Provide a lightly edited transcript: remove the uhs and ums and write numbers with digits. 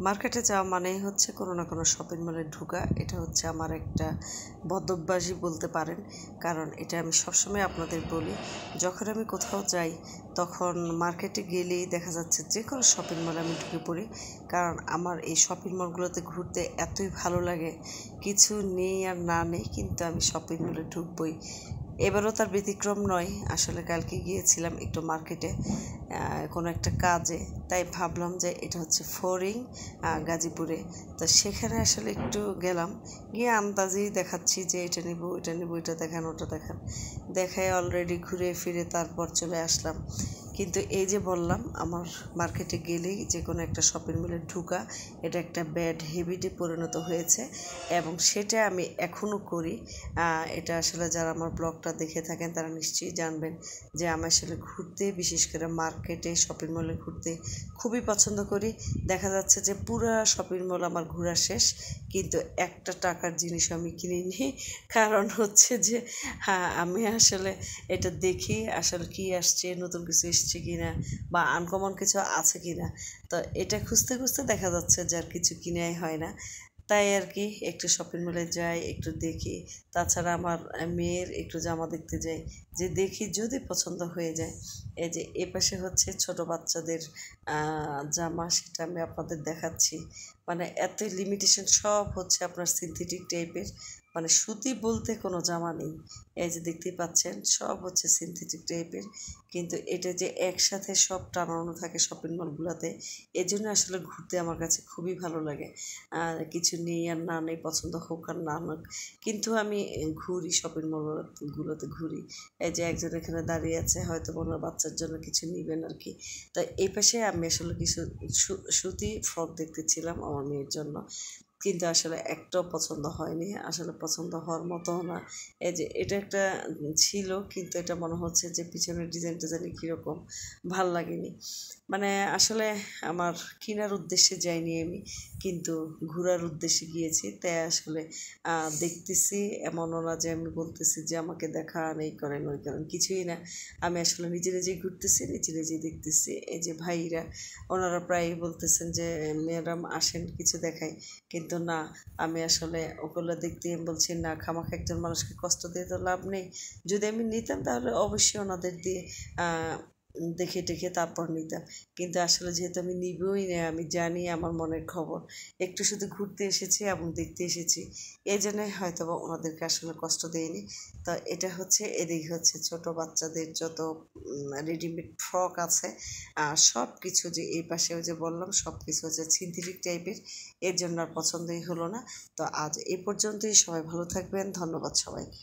মার্কেটে যাওয়া মানেই হচ্ছে কোনো না কোনো শপিং মলে ঢোকা। এটা হচ্ছে আমার একটা বদভ্যাসই বলতে পারেন। কারণ এটা আমি সবসময় আপনাদের বলি, যখন আমি কোথাও যাই তখন মার্কেটে গেলেই দেখা যাচ্ছে যে কোনো শপিং মলে আমি ঢুকে পড়ি। কারণ আমার এই শপিং মলগুলোতে ঘুরতে এতই ভালো লাগে, কিছু নেই আর না নেই কিন্তু আমি শপিং মলে ঢুকবই। এবারও তার ব্যতিক্রম নয়। আসলে কালকে গিয়েছিলাম একটু মার্কেটে কোনো একটা কাজে, তাই ভাবলাম যে এটা হচ্ছে ফোরিং গাজীপুরে। তো সেখানে আসলে একটু গেলাম, গিয়ে আন্দাজেই দেখাচ্ছি যে এটা নেব ওইটা নেব, এটা দেখান ওটা দেখান, দেখায় অলরেডি ঘুরে ফিরে তারপর চলে আসলাম। কিন্তু এই যে বললাম, আমার মার্কেটে গেলেই যে কোনো একটা শপিং মলে ঢুকা এটা একটা ব্যাড হ্যাবিটে পরিণত হয়েছে এবং সেটা আমি এখনও করি। এটা আসলে যারা আমার ব্লগটা দেখে থাকেন তারা নিশ্চয়ই জানবেন যে আমি আসলে ঘুরতে, বিশেষ করে মার্কেটে শপিং মলে ঘুরতে খুবই পছন্দ করি। দেখা যাচ্ছে যে পুরো শপিং মল আমার ঘোরা শেষ কিন্তু একটা টাকার জিনিস আমি কিনিনি। কারণ হচ্ছে যে আমি আসলে এটা দেখি আসলে কি আসছে, নতুন কিছু এসছে কিনা বা আনকমন কিছু আছে কিনা। তো এটা খুঁজতে খুঁজতে দেখা যাচ্ছে যে আর কিছু কিনাই হয় না। তাই আর কি একটু শপিং মলে যাই, একটু দেখি। তাছাড়া আমার মেয়ের একটু জামা দেখতে যাই, যে দেখি যদি পছন্দ হয়ে যায়। এই যে এপাশে হচ্ছে ছোট বাচ্চাদের জামা, সেটা আমি আপনাদের দেখাচ্ছি। মানে এতই লিমিটেশন, সব হচ্ছে আপনার সিনথেটিক টাইপের, মানে সুতি বলতে কোনো জামা নেই। এই যে দেখতেই পাচ্ছেন সব হচ্ছে সিনথেটিক টাইপের, কিন্তু এটা যে একসাথে সব টানানো থাকে শপিং মলগুলোতে, এজন্য আসলে ঘুরতে আমার কাছে খুবই ভালো লাগে। কিছু নেই আর না নেই, পছন্দ হোক আর না হোক, কিন্তু আমি ঘুরি শপিং মলগুলোতে ঘুরি। এই যে একজন এখানে দাঁড়িয়ে আছে, হয়তো ওনার বাচ্চার জন্য কিছু নেবেন আর কি। তো এই পাশে আমি আসলে কিছু সুতি ফ্রক দেখতেছিলাম আমার মেয়ের জন্য, কিন্তু আসলে একটাও পছন্দ হয়নি, আসলে পছন্দ হওয়ার মতো না। এই যে এটা একটা ছিল, কিন্তু এটা মনে হচ্ছে যে পিছনের ডিজাইনটা জানি কীরকম, ভাল লাগেনি। মানে আসলে আমার কেনার উদ্দেশ্যে যাইনি আমি, কিন্তু ঘোরার উদ্দেশ্যে গিয়েছি। তাই আসলে দেখতেছি, এমনও না যে আমি বলতেছি যে আমাকে দেখান, এই করেন ওই করেন, কিছুই না। আমি আসলে নিজে নিজেই ঘুরতেছি, নিজে নিজেই দেখতেছি। এই যে ভাইরা, ওনারা প্রায়ই বলতেছেন যে ম্যাডাম আসেন কিছু দেখাই, কিন্তু না, আমি আসলে ওগুলো দেখতে আমি বলছি না, খামাখা একজন মানুষকে কষ্ট দিয়ে তো লাভ নেই। যদি আমি নিতাম তাহলে অবশ্যই ওনাদের দিয়ে দেখে টেখে তারপর নিতাম। কিন্তু আসলে যেহেতু আমি নিবই না, আমি জানি আমার মনের খবর, একটু শুধু ঘুরতে এসেছি এবং দেখতে এসেছি, এই জন্যই হয়তো বা ওনাদেরকে আসলে কষ্ট দেয়নি। তো এটা হচ্ছে, এদিকে হচ্ছে ছোট বাচ্চাদের যত রেডিমেড ফ্রক আছে, সব কিছু, যে এই পাশেও যে বললাম সব কিছু হচ্ছে সিনথেটিক টাইপের, এর জন্য আর পছন্দই হলো না। তো আজ এই পর্যন্তই, সবাই ভালো থাকবেন, ধন্যবাদ সবাইকে।